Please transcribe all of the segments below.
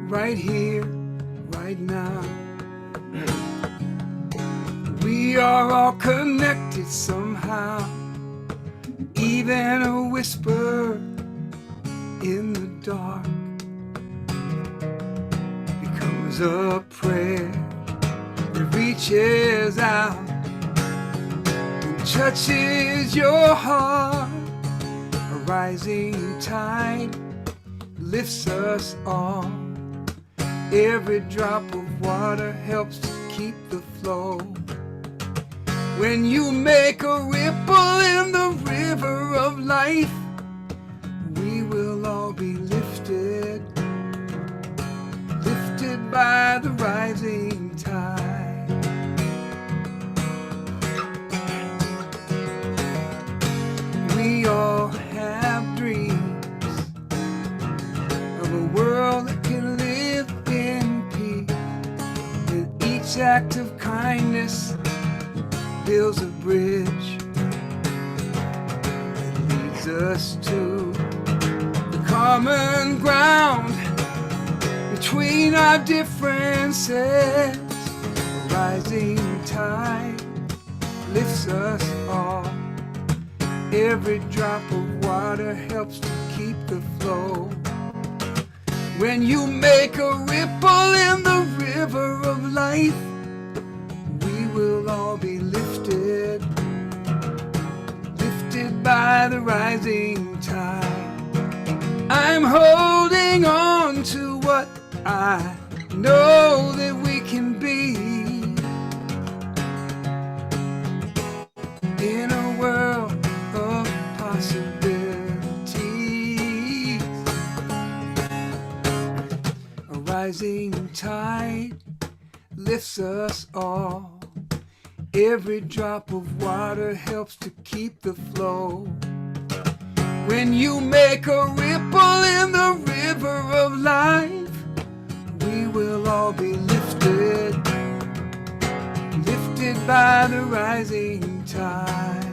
right here, right now. We are all connected somehow. Even a whisper in the dark becomes a prayer that reaches out and touches your heart. A rising tide lifts us all. Every drop of water helps to keep the flow. When you make a ripple in the river of life, we will all be lifted, lifted by the rising tide. We all have dreams of a world that can live in peace, and each act of kindness builds a bridge that leads us to the common ground between our differences. A rising tide lifts us all. Every drop of water helps to keep the flow. When you make a ripple in the river of life, we will all be lifted, lifted by the rising tide. I'm holding on to what I know that we can be in a world of possibilities. A rising tide lifts us all. Every drop of water helps to keep the flow. When you make a ripple in the river of life, we will all be lifted, lifted by the rising tide.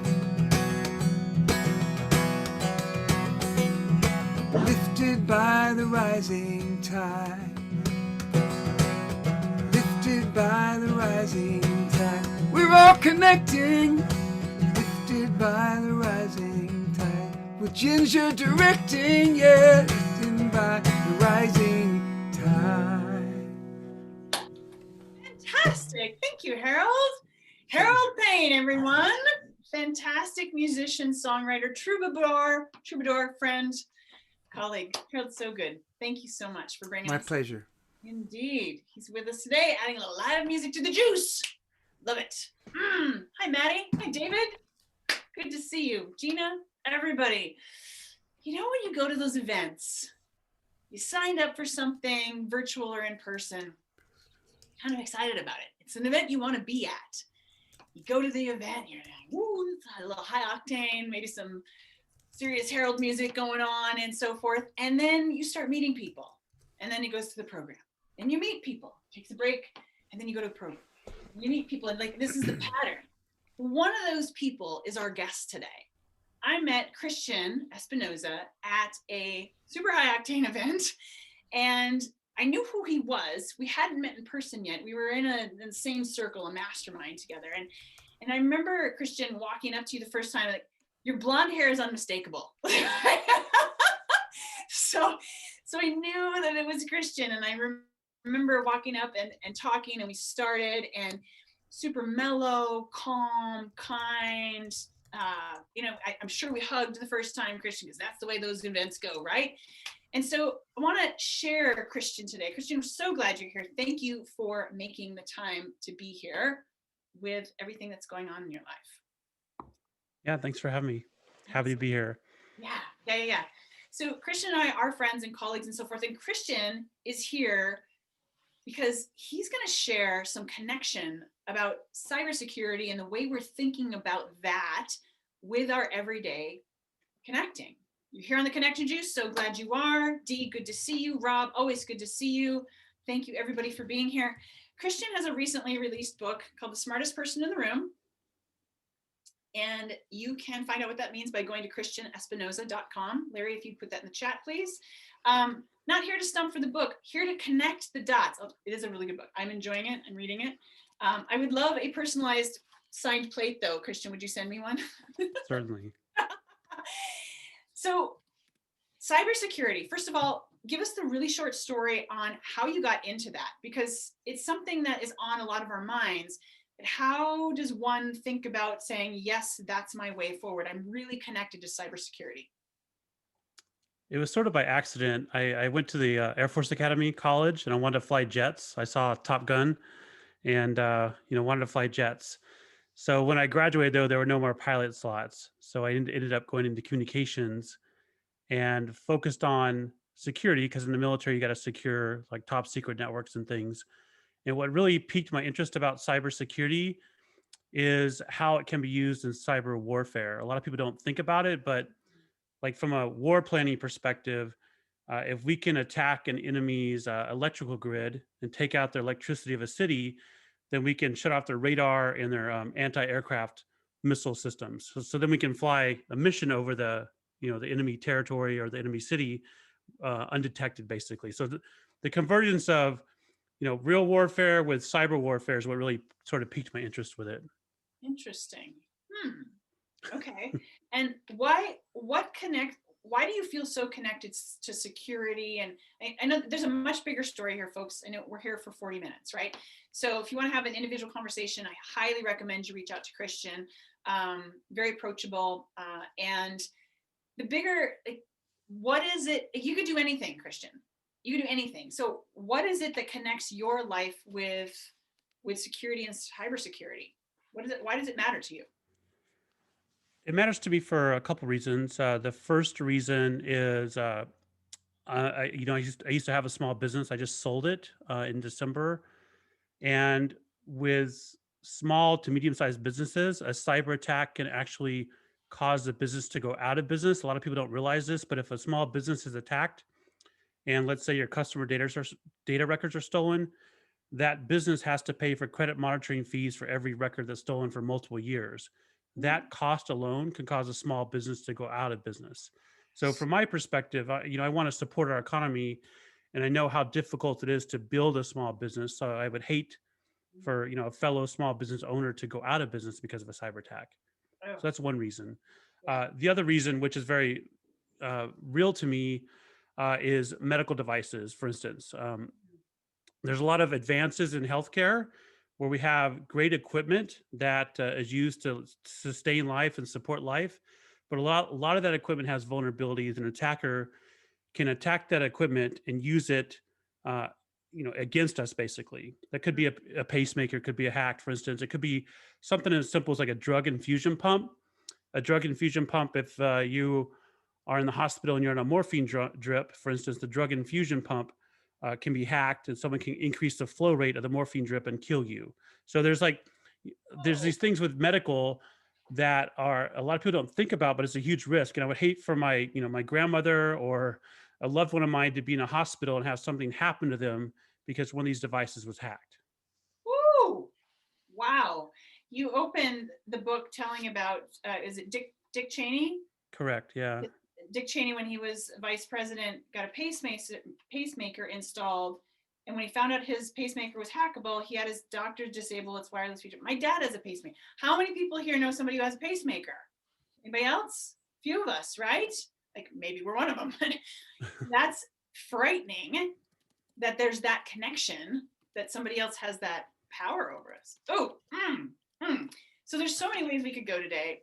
Lifted by the rising tide. Lifted by the rising tide. We're all connecting, lifted by the rising tide. With Ginger directing, yeah, lifted by the rising tide. Fantastic. Thank you, Harold. Harold Payne, everyone. Fantastic musician, songwriter, troubadour, friend, colleague. Harold's so good. Thank you so much for bringing My us. pleasure. Indeed. He's with us today, adding a little live music to the juice. Love it. Hi, Maddie. Hi, David. Good to see you. Gina, everybody. You know, when you go to those events, you signed up for something virtual or in person, kind of excited about it. It's an event you want to be at. You go to the event, you're like, woo, it's a little high octane, maybe some serious Harold music going on and so forth. And then you start meeting people. And then it goes to the program. And you meet people, takes a break, and then you go to the program. You meet people, and like this is the pattern. One of those people is our guest today. I met Christian Espinosa at a super high octane event, and I knew who he was. We hadn't met in person yet. We were in the same circle, a mastermind together. And I remember Christian walking up to you the first time, like, your blonde hair is unmistakable. So I knew that it was Christian, and I remember walking up and talking, and we started, and super mellow, calm, kind. I'm sure we hugged the first time, Christian, because that's the way those events go, right? And so I want to share Christian today. Christian, I'm so glad you're here. Thank you for making the time to be here with everything that's going on in your life. Yeah, thanks for having me. Happy to be here. Yeah. So Christian and I are friends and colleagues and so forth. And Christian is here because he's going to share some connection about cybersecurity and the way we're thinking about that with our everyday connecting. You're here on the Connection Juice, so glad you are. Dee, good to see you. Rob, always good to see you. Thank you, everybody, for being here. Christian has a recently released book called The Smartest Person in the Room. And you can find out what that means by going to christianespinosa.com. Larry, if you put that in the chat, please. not here to stump for the book, here to connect the dots. Oh, it is a really good book. I'm enjoying it. I'm reading it. I would love a personalized signed plate though. Christian, would you send me one? Certainly. So cybersecurity, first of all, give us the really short story on how you got into that, because it's something that is on a lot of our minds. But how does one think about saying, yes, that's my way forward? I'm really connected to cybersecurity. It was sort of by accident. I went to the Air Force Academy college and I wanted to fly jets. I saw Top Gun and, wanted to fly jets. So when I graduated, though, there were no more pilot slots. So I ended up going into communications and focused on security because in the military, you got to secure like top secret networks and things. And what really piqued my interest about cybersecurity is how it can be used in cyber warfare. A lot of people don't think about it, but like from a war planning perspective, if we can attack an enemy's electrical grid and take out the electricity of a city, then we can shut off their radar and their anti-aircraft missile systems. So then we can fly a mission over the enemy territory or the enemy city undetected, basically. So the convergence of real warfare with cyber warfare is what really sort of piqued my interest with it. Interesting. Okay. And why do you feel so connected to security? And I know there's a much bigger story here, folks. I know we're here for 40 minutes, right? So if you want to have an individual conversation, I highly recommend you reach out to Christian. Very approachable. And the bigger, what is it? You could do anything, Christian. You could do anything. So what is it that connects your life with security and cybersecurity? What is it? Why does it matter to you? It matters to me for a couple reasons. The first reason is, I used to have a small business. I just sold it in December, and with small to medium-sized businesses, a cyber attack can actually cause the business to go out of business. A lot of people don't realize this, but if a small business is attacked, and let's say your customer data records are stolen, that business has to pay for credit monitoring fees for every record that's stolen for multiple years. That cost alone can cause a small business to go out of business. So from my perspective, I want to support our economy, and I know how difficult it is to build a small business. So I would hate for a fellow small business owner to go out of business because of a cyber attack. Oh, So that's one reason. yeah. The other reason, which is very real to me, is medical devices. For instance, there's a lot of advances in healthcare where we have great equipment that is used to sustain life and support life, but a lot of that equipment has vulnerabilities. An attacker can attack that equipment and use it, against us. Basically, that could be a pacemaker, could be a hack. For instance, it could be something as simple as like a drug infusion pump. A drug infusion pump, if you are in the hospital and you're on a morphine drip, for instance, the drug infusion pump can be hacked and someone can increase the flow rate of the morphine drip and kill you. So there's these things with medical that are a lot of people don't think about, but it's a huge risk. And I would hate for my grandmother or a loved one of mine to be in a hospital and have something happen to them because one of these devices was hacked. Woo! Wow. You opened the book telling about, is it Dick Cheney? Correct. Yeah. Dick Cheney, when he was vice president, got a pacemaker installed. And when he found out his pacemaker was hackable, he had his doctor disable its wireless feature. My dad has a pacemaker. How many people here know somebody who has a pacemaker? Anybody else? Few of us, right? Like maybe we're one of them. That's frightening that there's that connection, that somebody else has that power over us. Oh, So there's so many ways we could go today.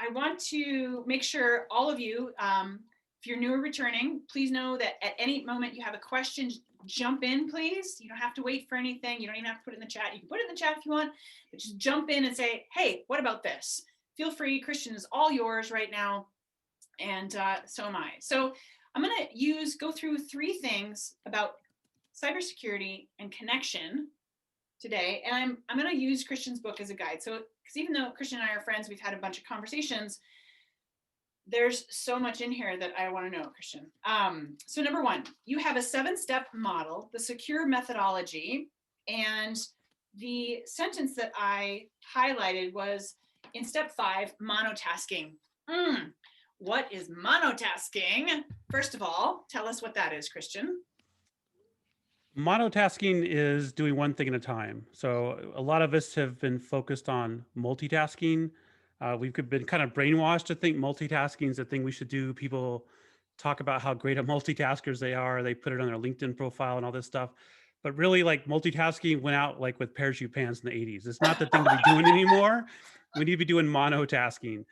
I want to make sure all of you, if you're new or returning, please know that at any moment you have a question, jump in, please. You don't have to wait for anything. You don't even have to put it in the chat. You can put it in the chat if you want, but just jump in and say, hey, what about this? Feel free. Christian is all yours right now. And so am I. So I'm going to go through 3 things about cybersecurity and connection today. And I'm going to use Christian's book as a guide. So, because even though Christian and I are friends, we've had a bunch of conversations, there's so much in here that I want to know, Christian. So number 1, you have a 7-step model, the secure methodology. And the sentence that I highlighted was in step 5, monotasking. What is monotasking? First of all, tell us what that is, Christian. Monotasking is doing one thing at a time. So a lot of us have been focused on multitasking. We've been kind of brainwashed to think multitasking is the thing we should do. People talk about how great at multitaskers they are. They put it on their LinkedIn profile and all this stuff. But really, like, multitasking went out like with parachute pants in the 80s. It's not the thing to be doing anymore. We need to be doing monotasking.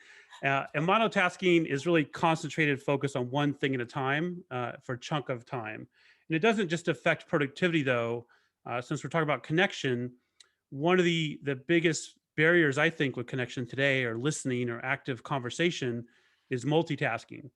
And monotasking is really concentrated focus on one thing at a time for a chunk of time. And it doesn't just affect productivity, though. Since we're talking about connection, one of the biggest barriers, I think, with connection today, or listening or active conversation, is multitasking.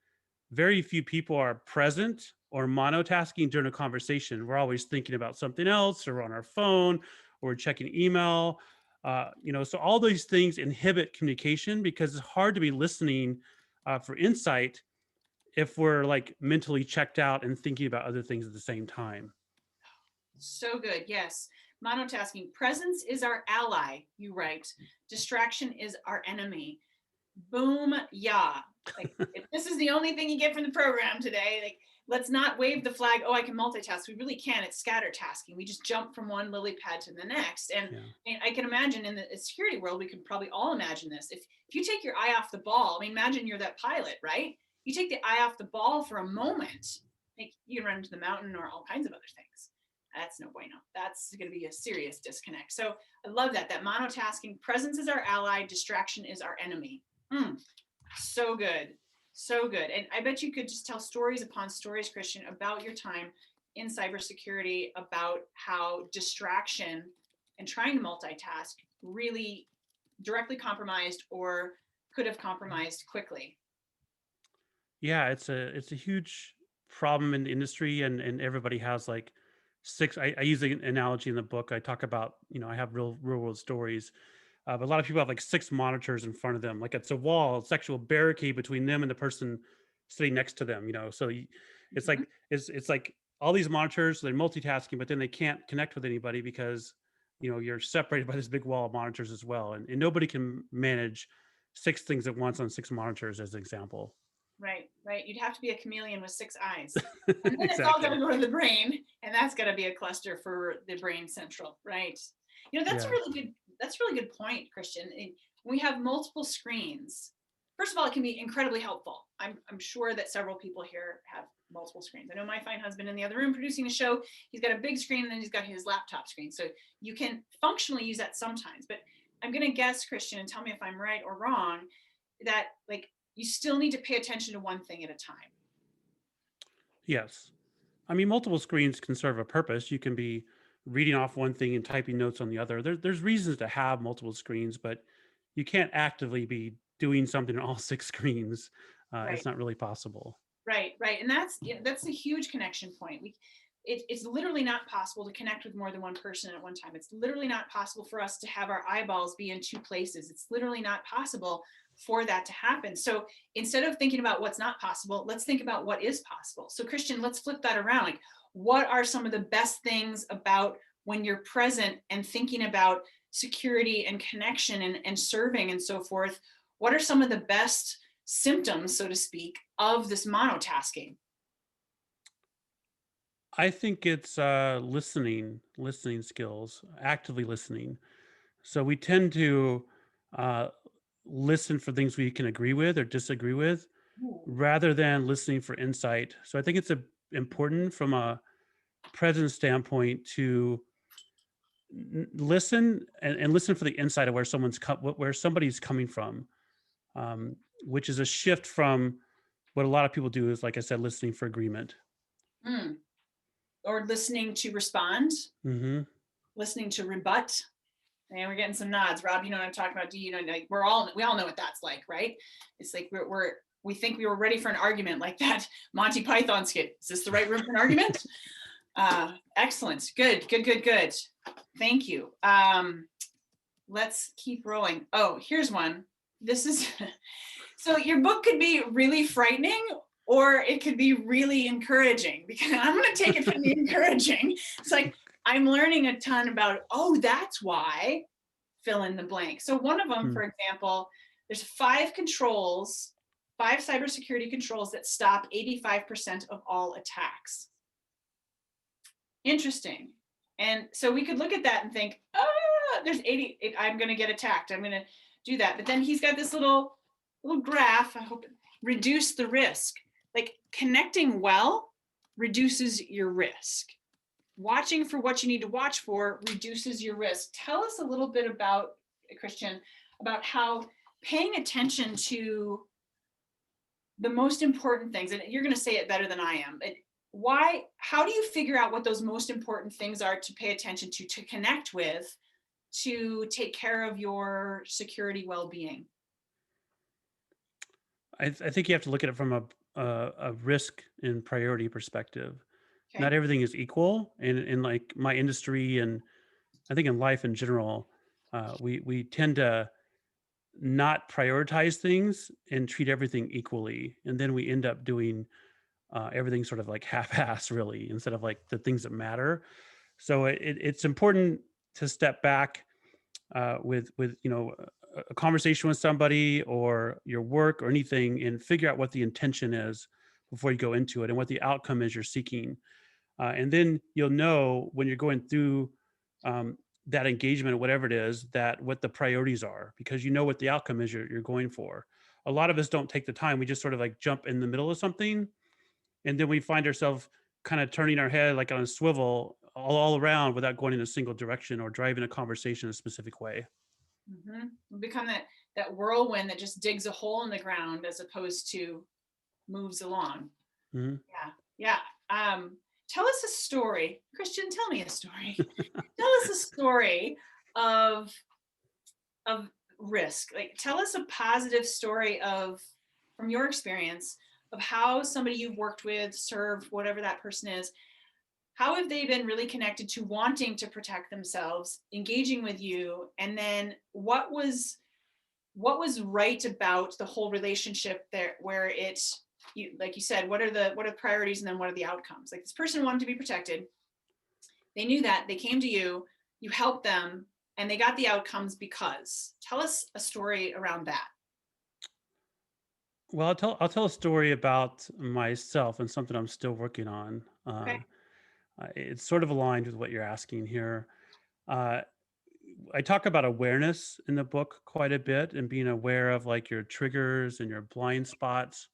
Very few people are present or monotasking during a conversation. We're always thinking about something else, or on our phone, or we're checking email. So all these things inhibit communication because it's hard to be listening for insight if we're like mentally checked out and thinking about other things at the same time. So good. Yes. Monotasking. Presence is our ally, you write. Distraction is our enemy. Boom. Yeah. Like, if this is the only thing you get from the program today, like, let's not wave the flag, oh, I can multitask. We really can. It's scatter tasking. We just jump from one lily pad to the next. And I can imagine in the security world, we can probably all imagine this. If you take your eye off the ball, I mean, imagine you're that pilot, right? You take the eye off the ball for a moment, like, you can run into the mountain or all kinds of other things. That's no bueno. That's going to be a serious disconnect. So I love that monotasking, presence is our ally, distraction is our enemy. So good. So good. And I bet you could just tell stories upon stories, Christian, about your time in cybersecurity, about how distraction and trying to multitask really directly compromised or could have compromised quickly. Yeah, it's a huge problem in the industry, and everybody has like six. I use the analogy in the book. I talk about, I have real world stories. But a lot of people have like 6 monitors in front of them, like it's a wall, it's actual barricade between them and the person sitting next to them. So it's like it's like all these monitors, they're multitasking, but then they can't connect with anybody because you're separated by this big wall of monitors as well, and nobody can manage 6 things at once on 6 monitors, as an example. Right. You'd have to be a chameleon with 6 eyes. And then Exactly. It's all going to go to the brain, and that's going to be a cluster for the brain central, right? That's a really good point, Christian. When we have multiple screens, first of all, it can be incredibly helpful. I'm sure that several people here have multiple screens. I know my fine husband in the other room producing a show, he's got a big screen and then he's got his laptop screen. So you can functionally use that sometimes, but I'm going to guess, Christian, and tell me if I'm right or wrong, that like you still need to pay attention to one thing at a time. Yes. I mean, multiple screens can serve a purpose. You can be reading off one thing and typing notes on the other. There's reasons to have multiple screens, but you can't actively be doing something on all 6 screens. Right. It's not really possible. Right. And that's a huge connection point. It's literally not possible to connect with more than one person at one time. It's literally not possible for us to have our eyeballs be in 2 places. It's literally not possible for that to happen. So instead of thinking about what's not possible, let's think about what is possible. So Christian, let's flip that around. Like, what are some of the best things about when you're present and thinking about security and connection and serving and so forth? What are some of the best symptoms, so to speak, of this monotasking? I think it's listening skills, actively listening. So we tend to listen for things we can agree with or disagree with, rather than listening for insight. So I think it's important from a presence standpoint to listen and listen for the insight of where where somebody's coming from, which is a shift from what a lot of people do is, like I said, listening for agreement. Or listening to respond, listening to rebut. And we're getting some nods. Rob, you know what I'm talking about? Do you know, like, we all know what that's like, right? It's like we think we were ready for an argument, like that Monty Python skit. Is this the right room for an argument? Excellent. Good. Thank you. Let's keep rolling. Oh, here's one. This is so your book could be really frightening or it could be really encouraging, because I'm going to take it from the encouraging. It's like, I'm learning a ton about, oh, that's why, fill in the blank. So one of them, for example, there's 5 5 cybersecurity controls that stop 85% of all attacks. Interesting. And so we could look at that and think, there's 80, I'm going to get attacked. I'm going to do that. But then he's got this little graph. I hope reduce the risk. Like connecting well reduces your risk. Watching for what you need to watch for reduces your risk. Tell us a little bit about, Christian, about how paying attention to the most important things, and you're going to say it better than I am. How do you figure out what those most important things are to pay attention to connect with, to take care of your security well-being? I think you have to look at it from a risk and priority perspective. Okay. Not everything is equal in like my industry, and I think in life in general, we tend to not prioritize things and treat everything equally, and then we end up doing everything sort of like half-ass, really, instead of like the things that matter. So it's important to step back with a conversation with somebody or your work or anything, and figure out what the intention is before you go into it and what the outcome is you're seeking. And then you'll know when you're going through that engagement, whatever it is, that what the priorities are, because you know what the outcome is you're going for. A lot of us don't take the time. We just sort of like jump in the middle of something, and then we find ourselves kind of turning our head like on a swivel all around without going in a single direction or driving a conversation in a specific way. Mm-hmm. We become that whirlwind that just digs a hole in the ground as opposed to moves along. Mm-hmm. Yeah. Tell us a story, Christian. Tell me a story. Tell us a story of risk. Like, tell us a positive story from your experience of how somebody you've worked with, served, whatever that person is, how have they been really connected to wanting to protect themselves, engaging with you, and then what was right about the whole relationship there, where like you said, what are the priorities, and then what are the outcomes? Like, this person wanted to be protected. They knew that. They came to you, you helped them, and they got the outcomes because. Tell us a story around that. Well, I'll tell a story about myself and something I'm still working on. Okay. It's sort of aligned with what you're asking here. Uh, I talk about awareness in the book quite a bit, and being aware of like your triggers and your blind spots.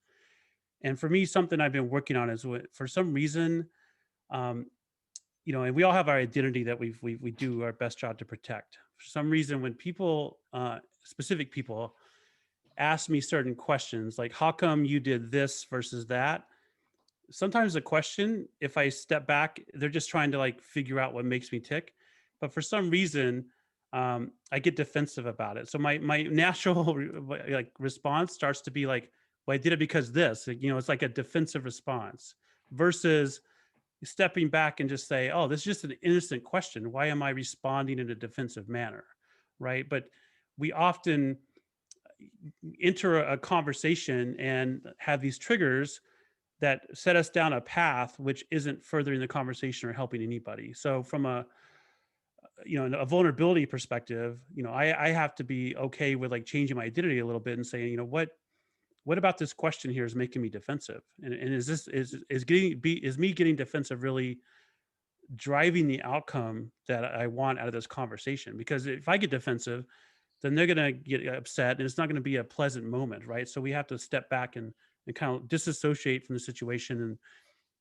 And for me, something I've been working on is for some reason, um, and we all have our identity that we do our best job to protect. For some reason, when people, specific people, ask me certain questions, like how come you did this versus that? Sometimes the question, if I step back, they're just trying to like figure out what makes me tick. But for some reason, I get defensive about it. So my natural like response starts to be like, well, I did it because this, it's like a defensive response versus stepping back and just say, oh, this is just an innocent question. Why am I responding in a defensive manner? Right. But we often enter a conversation and have these triggers that set us down a path which isn't furthering the conversation or helping anybody. So from a vulnerability perspective, I have to be okay with like changing my identity a little bit and saying, what about this question here is making me defensive? And is me getting defensive really driving the outcome that I want out of this conversation? Because if I get defensive, then they're going to get upset and it's not going to be a pleasant moment, right? So we have to step back and kind of disassociate from the situation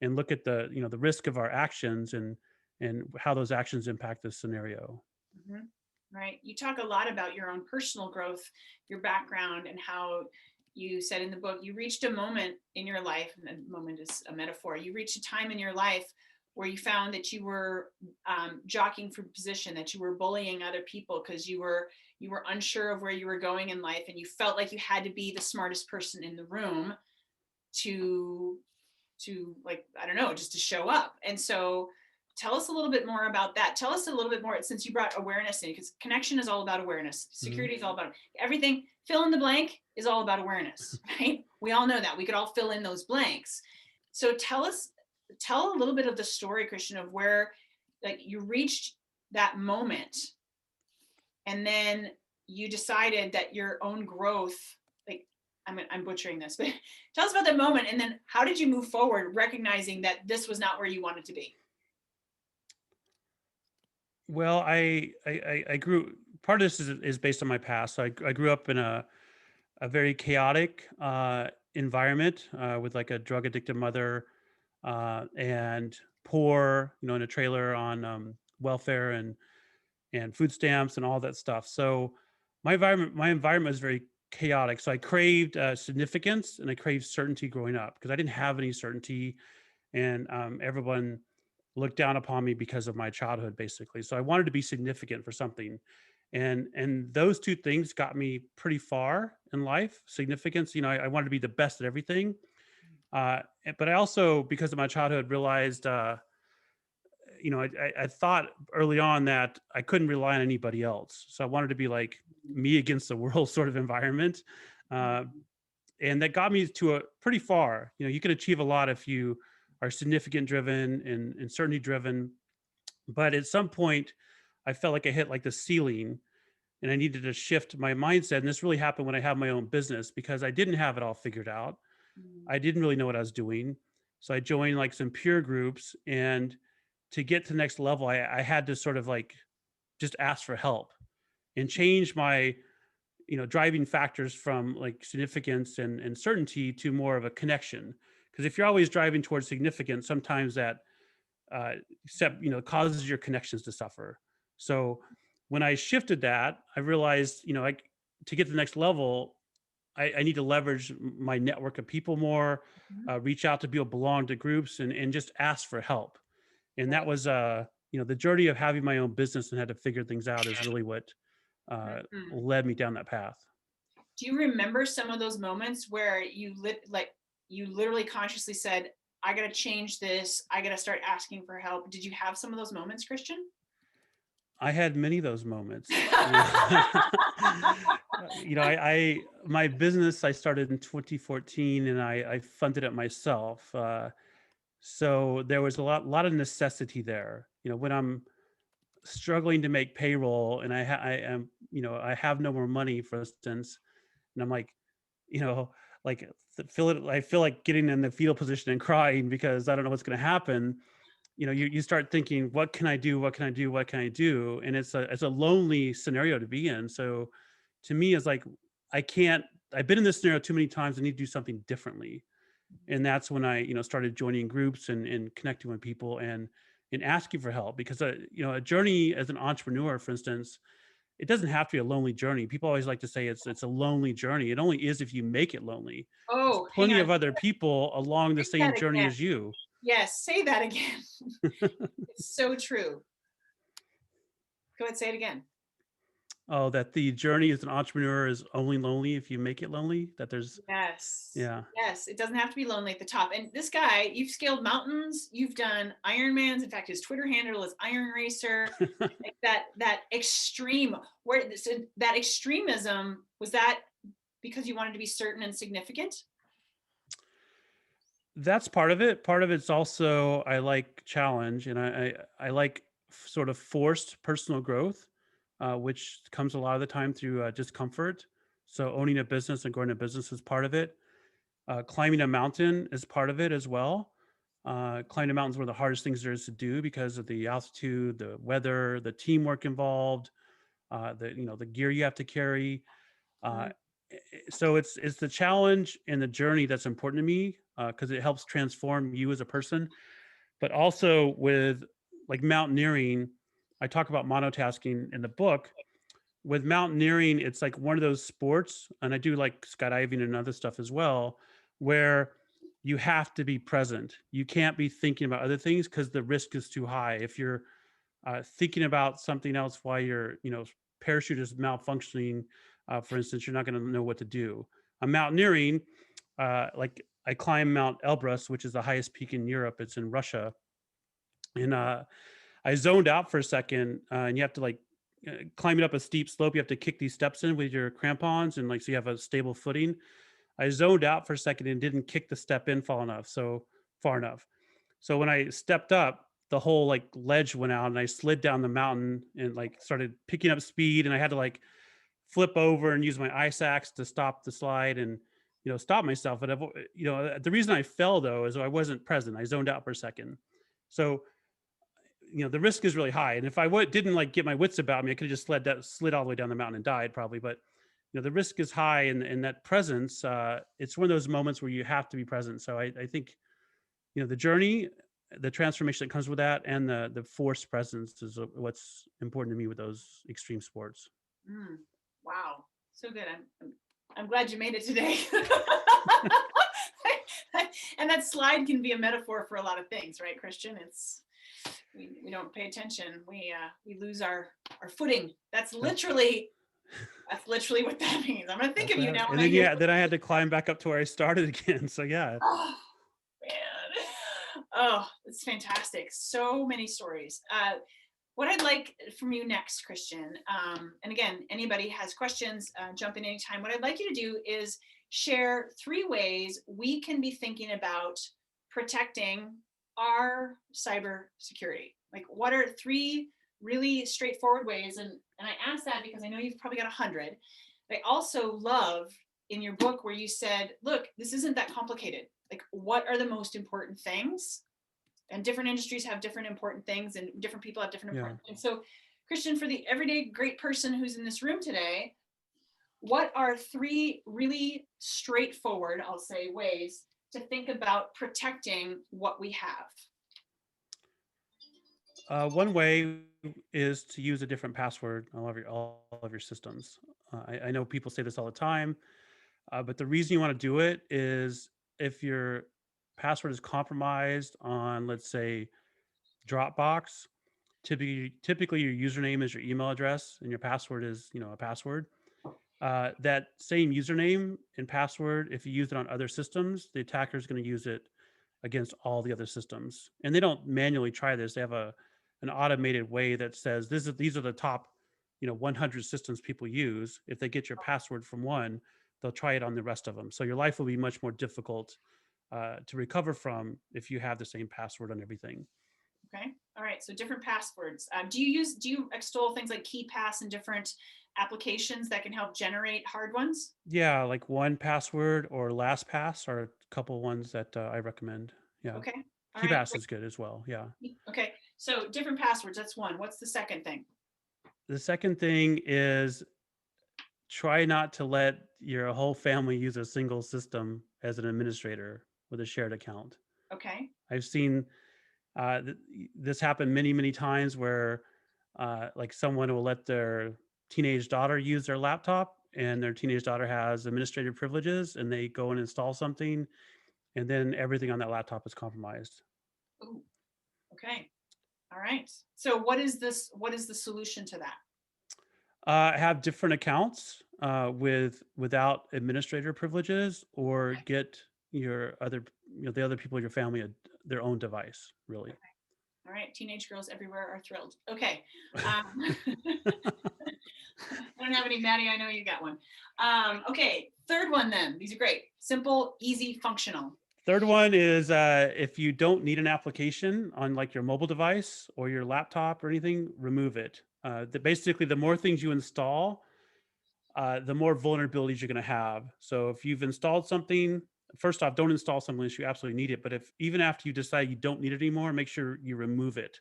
and look at the the risk of our actions and how those actions impact the scenario. Mm-hmm. Right. You talk a lot about your own personal growth, your background, and how you said in the book you reached a moment in your life, and a moment is a metaphor. You reached a time in your life where you found that you were jockeying for position, that you were bullying other people because you were unsure of where you were going in life, and you felt like you had to be the smartest person in the room to like, I don't know, just to show up. And so tell us a little bit more about that. Tell us a little bit more, since you brought awareness in, because connection is all about awareness. Security is all about everything. Fill in the blank is all about awareness, right? We all know that. We could all fill in those blanks. So tell a little bit of the story, Christian, of where like you reached that moment and then you decided that your own growth, like I'm butchering this, but tell us about that moment. And then how did you move forward, recognizing that this was not where you wanted to be? Well, I grew, part of this is based on my past. So I grew up in a very chaotic environment with like a drug addicted mother and poor, in a trailer on welfare and food stamps and all that stuff. So my environment was very chaotic. So I craved significance and I craved certainty growing up because I didn't have any certainty, and everyone looked down upon me because of my childhood, basically. So I wanted to be significant for something, and those two things got me pretty far in life. Significance, I wanted to be the best at everything, but I also, because of my childhood, realized. I thought early on that I couldn't rely on anybody else. So I wanted to be like me against the world sort of environment. Uh, and that got me to a pretty far. You can achieve a lot if you are significant driven and certainty driven. But at some point, I felt like I hit like the ceiling and I needed to shift my mindset. And this really happened when I had my own business because I didn't have it all figured out. Mm, I didn't really know what I was doing. So I joined like some peer groups, and to get to the next level, I had to sort of like just ask for help and change my, driving factors from like significance and certainty to more of a connection. Because if you're always driving towards significance, sometimes that causes your connections to suffer. So when I shifted that, I realized, like to get to the next level, I need to leverage my network of people more, mhm. reach out to people, belong to groups, and just ask for help. And that Right. was the journey of having my own business and had to figure things out is really what Mhm. led me down that path. Do you remember some of those moments where you literally consciously said, I got to change this. I got to start asking for help. Did you have some of those moments, Christian? I had many of those moments. I my business I started in 2014, and I funded it myself. So there was a lot of necessity there. When I'm struggling to make payroll and I am, I have no more money, for instance, and I'm like, you know, like I feel like getting in the fetal position and crying because I don't know what's going to happen. You start thinking, what can I do? What can I do? What can I do? And it's a lonely scenario to be in. So to me, it's like, I can't, I've been in this scenario too many times. I need to do something differently. And that's when I, started joining groups and connecting with people and asking for help because, a journey as an entrepreneur, for instance, it doesn't have to be a lonely journey. People always like to say it's a lonely journey. It only is if you make it lonely. There's Oh, hang plenty on. of other people along the Say that same journey again. as you. Yes, say that again. It's so true. Go ahead, say it again. Oh, that the journey as an entrepreneur is only lonely if you make it lonely. That there's, Yes. yeah. Yes, it doesn't have to be lonely at the top. And this guy, you've scaled mountains, you've done Ironmans. In fact, his Twitter handle is Iron Racer. Like that extreme, so that extremism, was that because you wanted to be certain and significant? That's part of it. Part of it's also I like challenge, and I like sort of forced personal growth, which comes a lot of the time through discomfort. So owning a business and growing a business is part of it. Climbing a mountain is part of it as well. Climbing a mountain is one of the hardest things there is to do because of the altitude, the weather, the teamwork involved, the gear you have to carry. Uh, Mhm. so it's the challenge and the journey that's important to me because it helps transform you as a person. But also with like mountaineering, I talk about monotasking in the book. With mountaineering, it's like one of those sports, and I do like skydiving and other stuff as well, where you have to be present. You can't be thinking about other things because the risk is too high. If you're thinking about something else while your parachute is malfunctioning, for instance, you're not going to know what to do. Mountaineering, like I climb Mount Elbrus, which is the highest peak in Europe. It's in Russia, and I zoned out for a second, and you have to like climbing up a steep slope. You have to kick these steps in with your crampons, and like so you have a stable footing. I zoned out for a second and didn't kick the step in far enough. So when I stepped up, the whole like ledge went out and I slid down the mountain and like started picking up speed, and I had to like flip over and use my ice axe to stop the slide. And stop myself. But the reason I fell though is I wasn't present. I zoned out for a second. So the risk is really high. And if I didn't like get my wits about me, I could have just slid all the way down the mountain and died probably. But the risk is high, and that presence, it's one of those moments where you have to be present. So I think the journey, the transformation that comes with that, and the forced presence is what's important to me with those extreme sports. Wow, so good. I'm glad you made it today. And that slide can be a metaphor for a lot of things, right, Christian? It's we don't pay attention. We lose our footing. That's literally what that means. I'm gonna think of you now. And then I had to climb back up to where I started again. So yeah. Oh man. Oh, it's fantastic. So many stories. What I'd like from you next, Christian, and again, anybody has questions, jump in anytime. What I'd like you to do is share 3 ways we can be thinking about protecting our cybersecurity. Like, what are 3 really straightforward ways? And I ask that because I know you've probably got 100. I also love in your book where you said, look, this isn't that complicated. Like, what are the most important things? And different industries have different important things, and different people have different important things. So, Christian, for the everyday great person who's in this room today, what are 3 really straightforward, I'll say, ways to think about protecting what we have? One way is to use a different password on all of your systems. I know people say this all the time, but the reason you want to do it is if your password is compromised on, let's say, Dropbox, typically your username is your email address and your password is, a password. That same username and password, if you use it on other systems, the attacker is going to use it against all the other systems. And they don't manually try this. They have an automated way that says these are the top 100 systems people use. If they get your password from one, they'll try it on the rest of them. So your life will be much more difficult to recover from if you have the same password on everything. Okay. All right. So different passwords. Do you extol things like KeyPass and different applications that can help generate hard ones? Yeah, like 1Password or LastPass are a couple ones that I recommend. Yeah. Okay. All KeyPass right. is good as well. Yeah. Okay. So different passwords. That's one. What's the second thing? The second thing is try not to let your whole family use a single system as an administrator with a shared account. Okay. I've seen this happen many, many times where like someone will let their teenage daughter use their laptop, and their teenage daughter has administrative privileges, and they go and install something, and then everything on that laptop is compromised. Ooh. Okay. All right. So what is the solution to that? Have different accounts without administrator privileges, or get your other, the other people in your family their own device, really. Okay. All right. Teenage girls everywhere are thrilled. Okay. I don't have any, Maddie. I know you got one. Okay. Third one then. These are great. Simple, easy, functional. Third one is if you don't need an application on like your mobile device or your laptop or anything, remove it. Basically, the more things you install, the more vulnerabilities you're going to have. So if you've installed something, first off, don't install something unless you absolutely need it. But if even after you decide you don't need it anymore, make sure you remove it,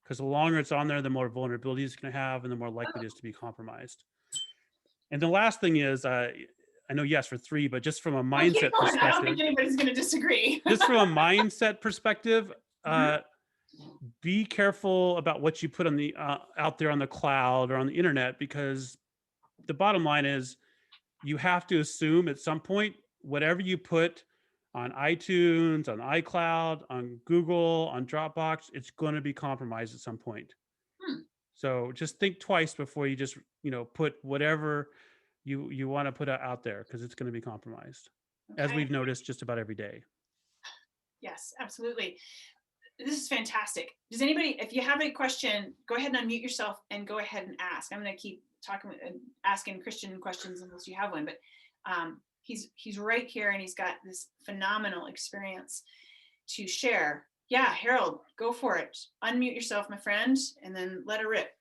because the longer it's on there, the more vulnerabilities it's going to have, and the more likely it is to be compromised. And the last thing is, I know you asked for 3, but just from a mindset perspective, I don't think anybody's going to disagree. just from a mindset perspective, be careful about what you put on the out there on the cloud or on the internet, because the bottom line is you have to assume at some point whatever you put on iTunes, on iCloud, on Google, on Dropbox, it's going to be compromised at some point. So just think twice before you just put whatever you want to put out there, because it's going to be compromised, as we've noticed just about every day. Yes, absolutely. This is fantastic. Does anybody, if you have a question, go ahead and unmute yourself and go ahead and ask. I'm going to keep talking and asking Christian questions unless you have one, but he's right here and he's got this phenomenal experience to share. Yeah, Harold, go for it. Unmute yourself, my friend, and then let it rip.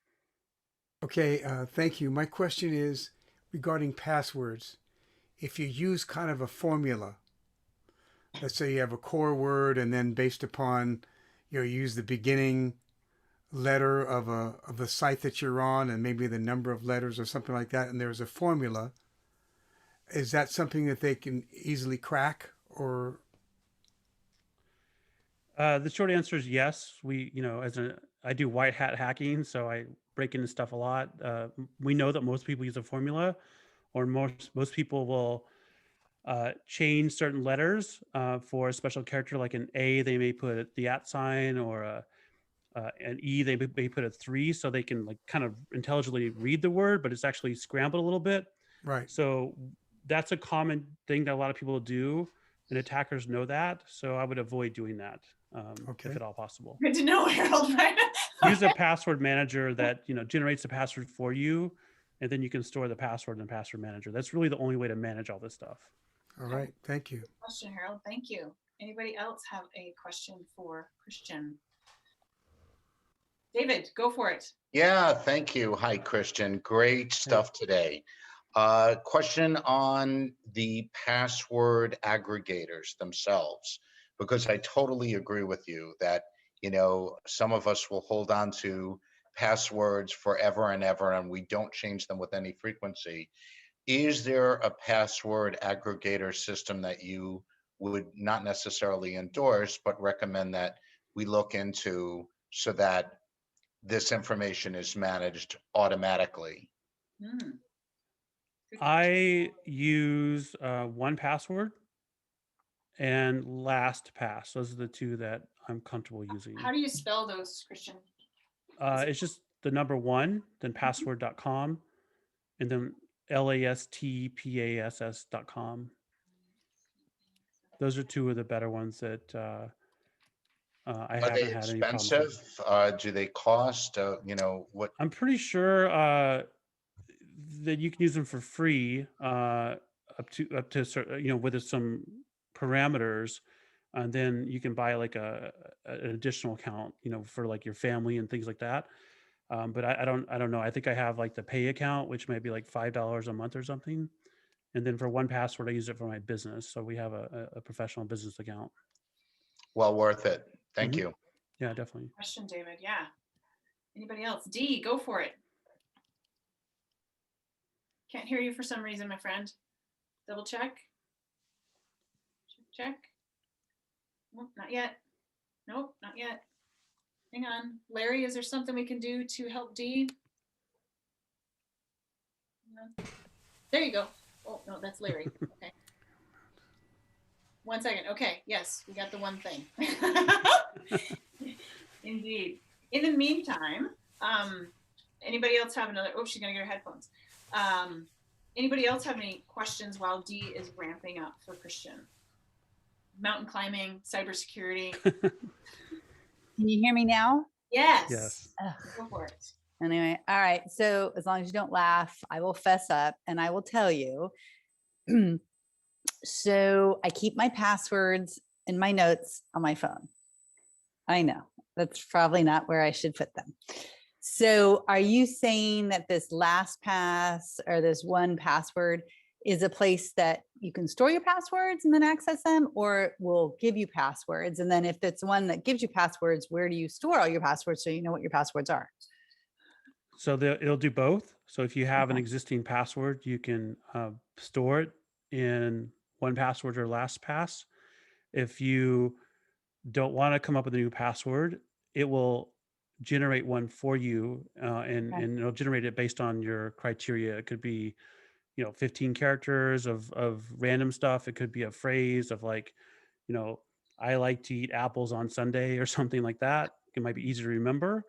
Okay, thank you. My question is regarding passwords. if you use kind of a formula, let's say you have a core word, and then based upon, you use the beginning letter of the site that you're on, and maybe the number of letters or something like that, and there's a formula. Is that something that they can easily crack, or? The short answer is yes. I do white hat hacking, so I break into stuff a lot. We know that most people use a formula, or most people will change certain letters for a special character, like an A, they may put the @ sign, or an E, they may put a 3, so they can like kind of intelligently read the word, but it's actually scrambled a little bit. Right. So that's a common thing that a lot of people do, and attackers know that. So I would avoid doing that Okay. if at all possible. Good to know, Harold. Right? Use a password manager that generates the password for you, and then you can store the password in the password manager. That's really the only way to manage all this stuff. All right. Thank you. Good question, Harold. Thank you. Anybody else have a question for Christian? David, go for it. Yeah, thank you. Hi, Christian. Great stuff today. Question on the password aggregators themselves, because I totally agree with you that, some of us will hold on to passwords forever and ever, and we don't change them with any frequency. Is there a password aggregator system that you would not necessarily endorse, but recommend that we look into so that this information is managed automatically? I use 1Password and LastPass. Those are the two that I'm comfortable using. How do you spell those, Christian? It's just the number 1, then password.com, and then lastpass.com. Those are two of the better ones that I haven't had any problems with. Are they expensive? Do they cost? What? I'm pretty sure that you can use them for free up to with some parameters, and then you can buy like an additional account for like your family and things like that. But I don't know. I think I have like the pay account, which might be like $5 a month or something. And then for 1Password, I use it for my business. So we have a professional business account. Well worth it. Thank you. Yeah, definitely. Question, David. Yeah. Anybody else? D, go for it. Can't hear you for some reason, my friend. Double check. Check. Nope, not yet. Nope, not yet. Hang on. Larry, is there something we can do to help D? No. There you go. Oh, no, that's Larry. Okay. 1 second. Okay, yes, we got the one thing. Indeed. In the meantime, anybody else have another? Oh, she's gonna get her headphones. Anybody else have any questions while D is ramping up for Christian? Mountain climbing, cybersecurity. Can you hear me now? Yes. Yes. Go for it. Anyway, all right. So as long as you don't laugh, I will fess up and I will tell you. So I keep my passwords in my notes on my phone. I know that's probably not where I should put them. So are you saying that this LastPass or this 1Password is a place that you can store your passwords and then access them, or will give you passwords? And then if it's one that gives you passwords, where do you store all your passwords so you know what your passwords are? So it'll do both. So if you have an existing password, you can store it in 1Password or LastPass. If you don't want to come up with a new password, it will generate one for you, and it'll generate it based on your criteria. It could be 15 characters of random stuff. It could be a phrase of like, I like to eat apples on Sunday or something like that. It might be easy to remember,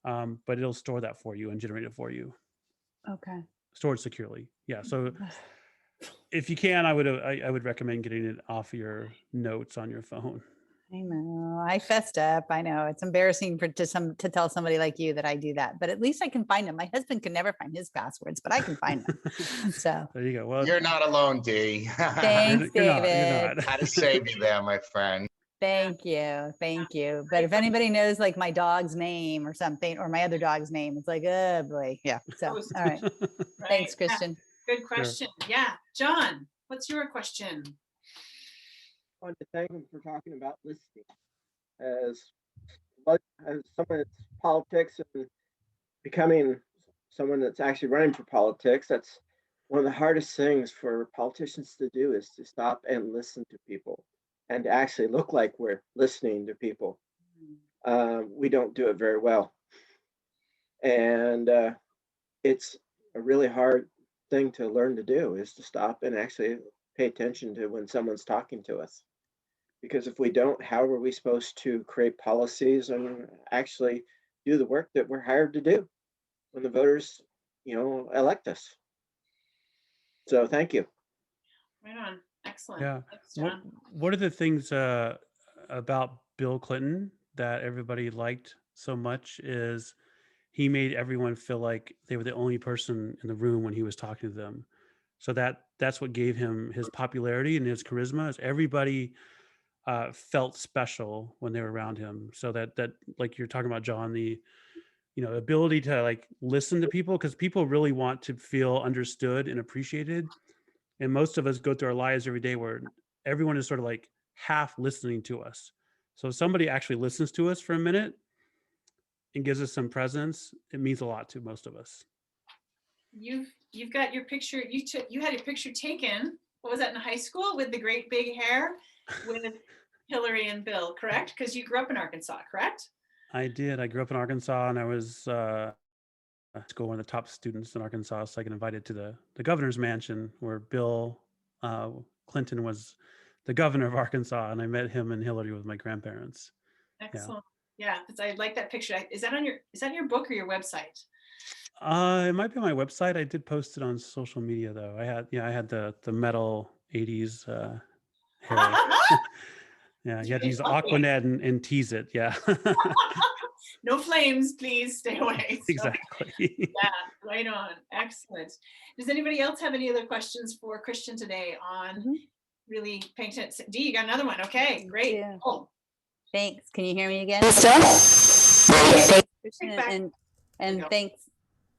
but it'll store that for you and generate it for you. Okay. Stored securely. Yeah. So if you can, I would recommend getting it off your notes on your phone. I know. I fessed up. I know it's embarrassing to tell somebody like you that I do that, but at least I can find them. My husband can never find his passwords, but I can find them. So there you go. Well, you're not alone, D. Thanks, David. How to save you there, my friend. Thank you. Thank you. But if anybody knows like my dog's name or something, or my other dog's name, it's like, oh boy. Yeah. So, all right. Thanks, Christian. Good question. Sure. Yeah. John, What's your question? I wanted to thank him for talking about listening. As someone that's politics and becoming someone that's actually running for politics, that's one of the hardest things for politicians to do is to stop and listen to people and to actually look like we're listening to people. We don't do it very well. And it's a really hard thing to learn to do is to stop and actually pay attention to when someone's talking to us. Because if we don't, how are we supposed to create policies and actually do the work that we're hired to do when the voters, elect us? So thank you. Right on. Excellent. Yeah. Thanks, John. What are the things about Bill Clinton that everybody liked so much is he made everyone feel like they were the only person in the room when he was talking to them. So that's what gave him his popularity and his charisma is everybody felt special when they were around him. So that like you're talking about, John, the ability to like listen to people because people really want to feel understood and appreciated. And most of us go through our lives every day where everyone is sort of like half listening to us. So if somebody actually listens to us for a minute and gives us some presence, it means a lot to most of us. You've got your picture. You had your picture taken. What was that, in high school with the great big hair with Hillary and Bill, correct? Because you grew up in Arkansas, correct? I did. I grew up in Arkansas, and I was school one of the top students in Arkansas. So I got invited to the governor's mansion where Bill Clinton was the governor of Arkansas, and I met him and Hillary with my grandparents. Excellent. Yeah, I like that picture. Is that your book or your website? It might be on my website. I did post it on social media though. I had the metal 80s hair. Yeah, you had to use Aquanet and tease it. Yeah. No flames, please stay away. So, Exactly. yeah, right on. Excellent. Does anybody else have any other questions for Christian today on really paying attention? Dee, you got another one. Okay, great. Yeah. Oh, Thanks. Can you hear me again? And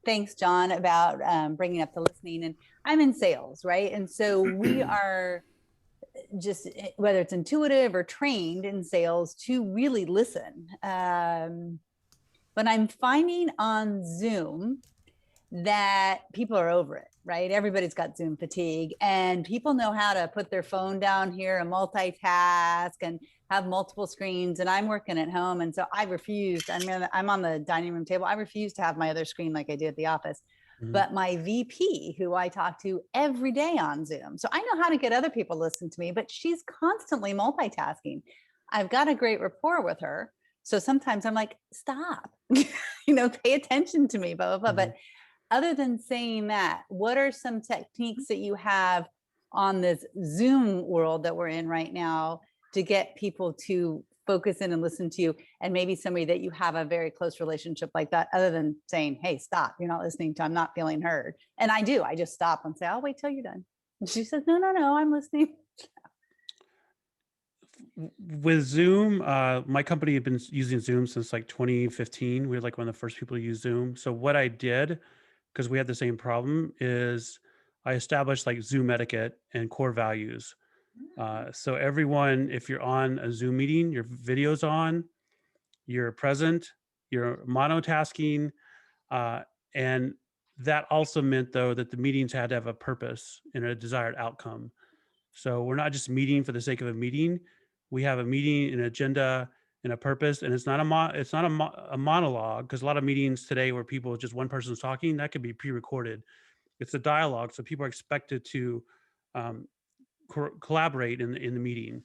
thanks, John, about bringing up the listening. And I'm in sales, right? And so we are just, whether it's intuitive or trained in sales, to really listen. But I'm finding on Zoom that people are over it, right? Everybody's got Zoom fatigue, and people know how to put their phone down here and multitask and have multiple screens. And I'm working at home, and so I refused. I'm on the dining room table. I refuse to have my other screen like I did at the office. But my VP, who I talk to every day on Zoom, so I know how to get other people to listen to me, but she's constantly multitasking. I've got a great rapport with her. So sometimes I'm like, stop, pay attention to me, blah, blah, blah. But other than saying that, what are some techniques that you have on this Zoom world that we're in right now to get people to focus in and listen to you, and maybe somebody that you have a very close relationship like that, other than saying, hey, stop, you're not listening to, I'm not feeling heard. And I just stop and say, I'll wait till you're done. And she says, no, I'm listening. With Zoom, my company had been using Zoom since like 2015. We were like one of the first people to use Zoom. So what I did, because we had the same problem, is I established like Zoom etiquette and core values. So everyone, if you're on a Zoom meeting, your video's on, you're present, you're monotasking. And that also meant though that the meetings had to have a purpose and a desired outcome. So we're not just meeting for the sake of a meeting. We have a meeting, an agenda, and a purpose. And it's not a monologue, because a lot of meetings today where people, just one person's talking, that could be pre-recorded. It's a dialogue. So people are expected to collaborate in the meeting.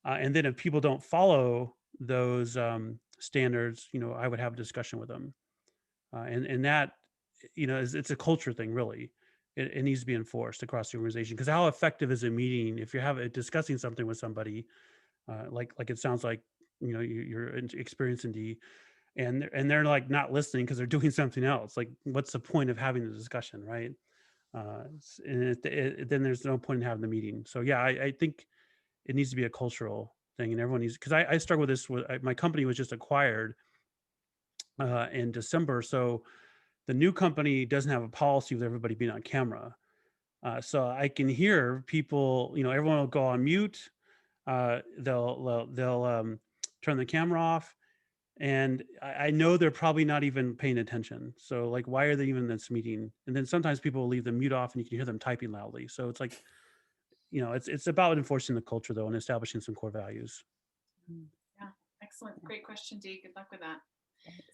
And then if people don't follow those standards, I would have a discussion with them. And that, it's a culture thing, really. It needs to be enforced across the organization, because how effective is a meeting if you're discussing something with somebody, like it sounds like, you're experiencing D, and they're like not listening because they're doing something else. Like, what's the point of having the discussion, right? And then there's no point in having the meeting. So yeah, I think it needs to be a cultural thing, and everyone needs, because I struggle with this. My company was just acquired in December, so the new company doesn't have a policy with everybody being on camera. So I can hear people, everyone will go on mute. They'll turn the camera off, and I know they're probably not even paying attention. So like, why are they even in this meeting? And then sometimes people will leave the mute off, and you can hear them typing loudly. So it's like, it's about enforcing the culture though, and establishing some core values. Yeah, excellent. Great question, Dee. Good luck with that.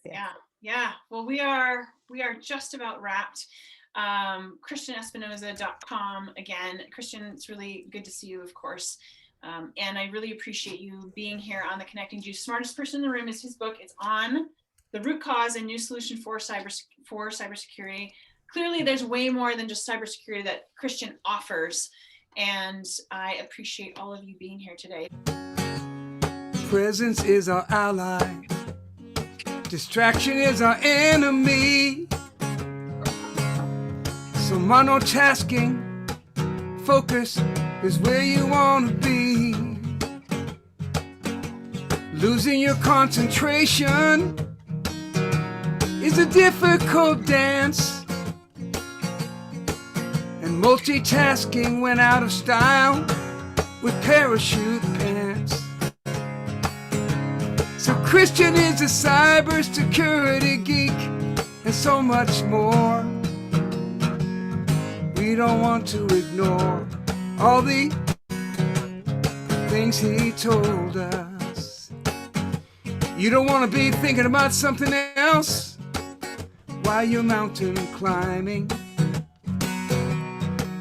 Yeah. Yeah. Well, we are just about wrapped. ChristianEspinosa.com. Again, Christian, it's really good to see you, of course. And I really appreciate you being here on the Connecting Jews. Smartest Person in the Room is his book. It's on the root cause and new solution for cybersecurity. Clearly, there's way more than just cybersecurity that Christian offers. And I appreciate all of you being here today. Presence is our ally. Distraction is our enemy. So monotasking, focus is where you want to be. Losing your concentration is a difficult dance. And multitasking went out of style with parachute pants. So Christian is a cybersecurity geek and so much more. We don't want to ignore all the things he told us. You don't want to be thinking about something else while you're mountain climbing.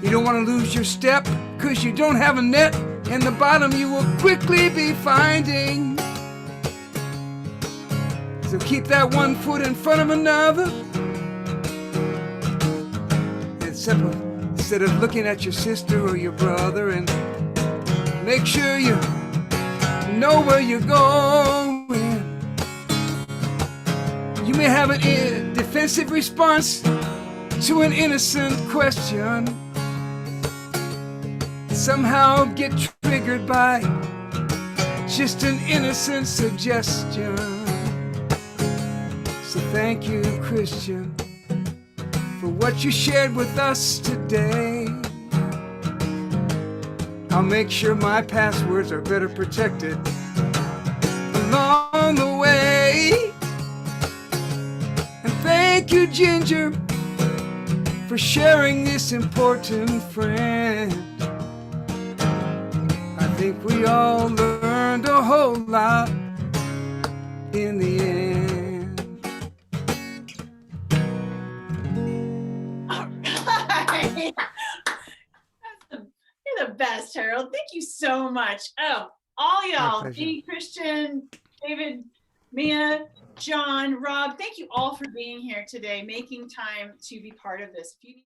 You don't want to lose your step because you don't have a net, and the bottom you will quickly be finding. So keep that one foot in front of another. Instead of looking at your sister or your brother, and make sure you know where you're going. You may have a defensive response to an innocent question. Somehow get triggered by just an innocent suggestion. So thank you, Christian, for what you shared with us today. I'll make sure my passwords are better protected along the way. And thank you, Ginger, for sharing this important friend. I think we all learned a whole lot in the end. All right. You're the best, Harold. Thank you so much. Oh, all y'all, pleasure. Dee, Christian, David, Mia, John, Rob, thank you all for being here today, making time to be part of this. If you need